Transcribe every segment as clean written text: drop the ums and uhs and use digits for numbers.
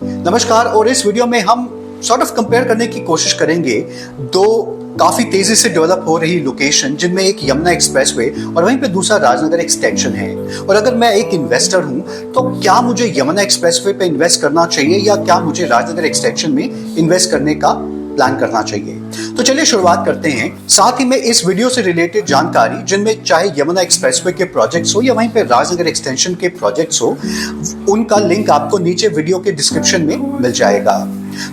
नमस्कार। और इस वीडियो में हम सॉर्ट ऑफ कंपेयर करने की कोशिश करेंगे दो काफी तेजी से डेवलप हो रही लोकेशन, जिनमें एक यमुना एक्सप्रेसवे और वहीं पे दूसरा राजनगर एक्सटेंशन है। और अगर मैं एक इन्वेस्टर हूं तो क्या मुझे यमुना एक्सप्रेसवे पे इन्वेस्ट करना चाहिए या क्या मुझे राजनगर एक्सटेंशन में इन्वेस्ट करने का प्लान करना चाहिए। तो चलिए शुरुआत करते हैं। साथ ही में इस वीडियो से रिलेटेड जानकारी, जिनमें चाहे यमुना एक्सप्रेसवे के प्रोजेक्ट्स हो या वहीं पे राजनगर एक्सटेंशन के प्रोजेक्ट्स हो, उनका लिंक आपको नीचे वीडियो के डिस्क्रिप्शन में मिल जाएगा।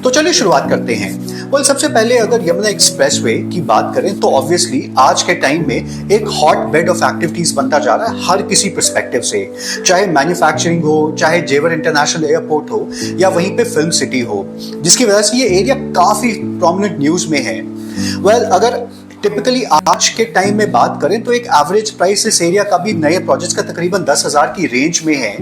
तो चलिए शुरुआत करते हैं। सबसे पहले अगर यमुना एक्सप्रेसवे की बात करें तो ऑब्वियसली आज के टाइम में एक हॉट बेड ऑफ एक्टिविटीज बनता जा रहा है हर किसी पर्सपेक्टिव से, चाहे मैन्युफैक्चरिंग हो, चाहे जेवर इंटरनेशनल एयरपोर्ट हो या वहीं पे फिल्म सिटी हो, जिसकी वजह से ये एरिया काफी प्रोमिनेंट न्यूज में है। अगर टिपिकली आज के टाइम में बात करें तो एक एवरेज प्राइस इस एरिया का भी नए प्रोजेक्ट्स का तकरीबन 10,000 की रेंज में है।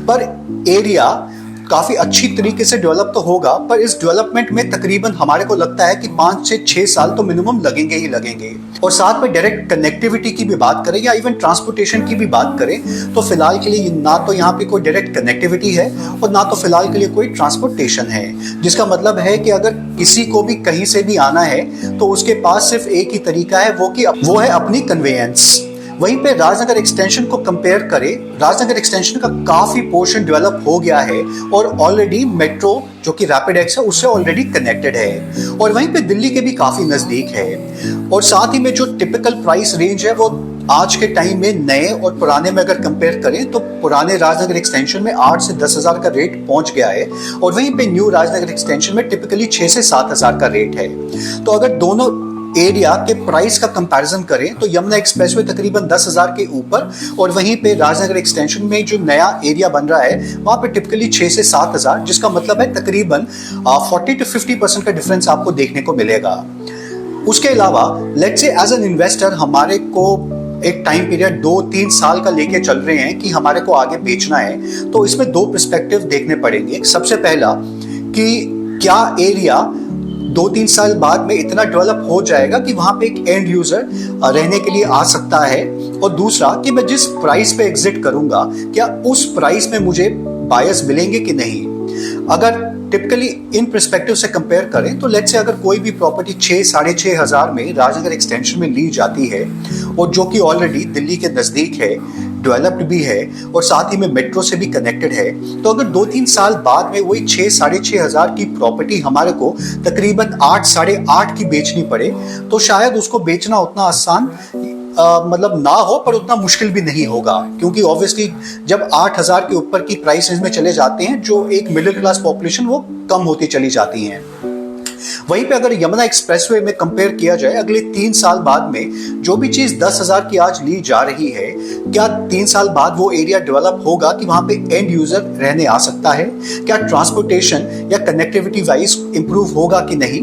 पर एरिया काफी अच्छी तरीके से डेवलप तो होगा, पर इस डेवलपमेंट में तकरीबन हमारे को लगता है कि 5 से 6 साल तो मिनिमम लगेंगे ही लगेंगे। और साथ में डायरेक्ट कनेक्टिविटी की भी बात करें या इवन ट्रांसपोर्टेशन की भी बात करें तो फिलहाल के लिए ना तो यहाँ पे कोई डायरेक्ट कनेक्टिविटी है और ना तो फिलहाल के लिए कोई ट्रांसपोर्टेशन है, जिसका मतलब है कि अगर किसी को भी कहीं से भी आना है तो उसके पास सिर्फ एक ही तरीका है, वो है अपनी कन्वेयंस। वहीं पे राजनगर एक्सटेंशन को कंपेयर करें, राजनगर एक्सटेंशन का काफी पोर्शन डेवलप हो गया है और ऑलरेडी मेट्रो जो कि रैपिड एक्स है उससे ऑलरेडी कनेक्टेड है और वहीं पे दिल्ली के भी काफी नजदीक है। और साथ ही में जो टिपिकल प्राइस रेंज है वो आज के टाइम में नए और पुराने में अगर कंपेयर करें तो पुराने राजनगर एक्सटेंशन में 8 से 10,000 का रेट पहुंच गया है और वहीं पे न्यू राजनगर एक्सटेंशन में टिपिकली 6 से 7,000 का रेट है। तो अगर दोनों एरिया के प्राइस का कंपैरिजन करें तो यमुना एक्सप्रेसवे तकरीबन 10,000 के ऊपर और वहीं पे राजनगर एक्सटेंशन में जो नया एरिया बन रहा है वहां पे टिपिकली 6 से 7,000, जिसका मतलब है तकरीबन 40 to 50% का डिफरेंस आपको देखने को मिलेगा। उसके अलावा let's say as an investor हमारे को एक टाइम पीरियड 2-3 साल का लेके चल रहे हैं कि हमारे को आगे बेचना है, तो इसमें दो पर्सपेक्टिव देखने पड़ेंगे। सबसे पहला कि क्या एरिया 2-3 साल बाद में इतना डेवलप हो जाएगा कि वहां पे एक एंड यूजर रहने के लिए आ सकता है, और दूसरा कि मैं जिस प्राइस पे एग्जिट करूंगा क्या उस प्राइस में मुझे बायर्स मिलेंगे कि नहीं। अगर टिपिकली इन पर्सपेक्टिव से कंपेयर करें तो लेट्स से अगर कोई भी प्रॉपर्टी 6-6.5 हजार में राजनगर एक्सटेंशन में ली जाती है और जो कि ऑलरेडी दिल्ली के नजदीक है, डेवलप्ड भी है और साथ ही में मेट्रो से भी कनेक्टेड है, तो अगर 2-3 साल बाद में वही 6-6.5 हजार की प्रॉपर्टी हमारे को तकरीबन 8-8.5 की बेचनी पड़े तो शायद उसको बेचना उतना आसान मतलब ना हो, पर उतना मुश्किल भी नहीं होगा, क्योंकि ऑब्वियसली जब 8,000 के ऊपर की प्राइस रेंज में चले जाते हैं जो एक मिडिल क्लास पॉपुलेशन वो कम होती चली जाती है। वहीं पे अगर यमुना एक्सप्रेसवे में कंपेयर किया जाए अगले 3 साल बाद में जो भी चीज 10,000 की आज ली जा रही है, क्या 3 साल बाद वो एरिया डेवलप होगा कि वहां पे एंड यूजर रहने आ सकता है, क्या ट्रांसपोर्टेशन या कनेक्टिविटी वाइज इंप्रूव होगा कि नहीं,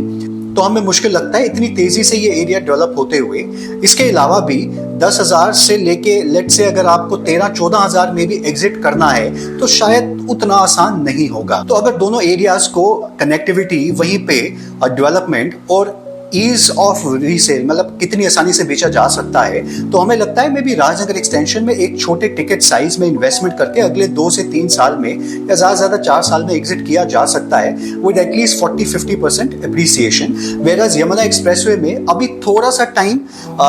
तो हमें मुश्किल लगता है इतनी तेजी से ये एरिया डेवलप होते हुए। इसके अलावा भी 10,000 से लेके लेट से अगर आपको 13-14,000 में भी एग्जिट करना है तो शायद उतना आसान नहीं होगा। तो अगर दोनों एरियाज को कनेक्टिविटी, वहीं पे डेवलपमेंट और ईज ऑफ रीसेल मतलब कितनी आसानी से बेचा जा सकता है, तो हमें लगता है मे बी राजनगर एक्सटेंशन में एक छोटे टिकट साइज में इन्वेस्टमेंट करके अगले 2 से 3 साल में या ज्यादा से ज्यादा 4 साल में एग्जिट किया जा सकता है with at least 40-50% appreciation. वेराज Yamuna expressway में अभी थोड़ा सा टाइम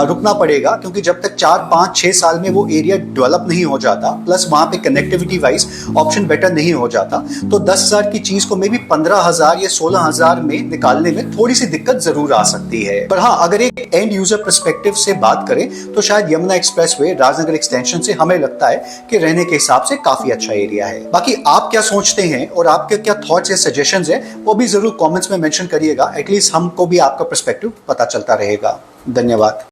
रुकना पड़ेगा, क्योंकि जब तक 4-5-6 साल में वो एरिया डेवलप नहीं हो जाता, प्लस वहां पे कनेक्टिविटी वाइज ऑप्शन बेटर नहीं हो जाता, तो 10,000 की चीज को मे बी 15,000 या 16,000 में निकालने में थोड़ी सी दिक्कत जरूर आ सकती है। पर हाँ, अगर एक एंड यूजर पर्सपेक्टिव से बात करें तो शायद यमुना एक्सप्रेसवे राजनगर एक्सटेंशन से हमें लगता है कि रहने के हिसाब से काफी अच्छा एरिया है। बाकी आप क्या सोचते हैं और आपके क्या थॉट्स या सजेशंस हैं वो भी जरूर कमेंट्स में मेंशन करिएगा, एटलीस्ट हमको भी आपका पर्सपेक्टिव पता चलता रहेगा। धन्यवाद।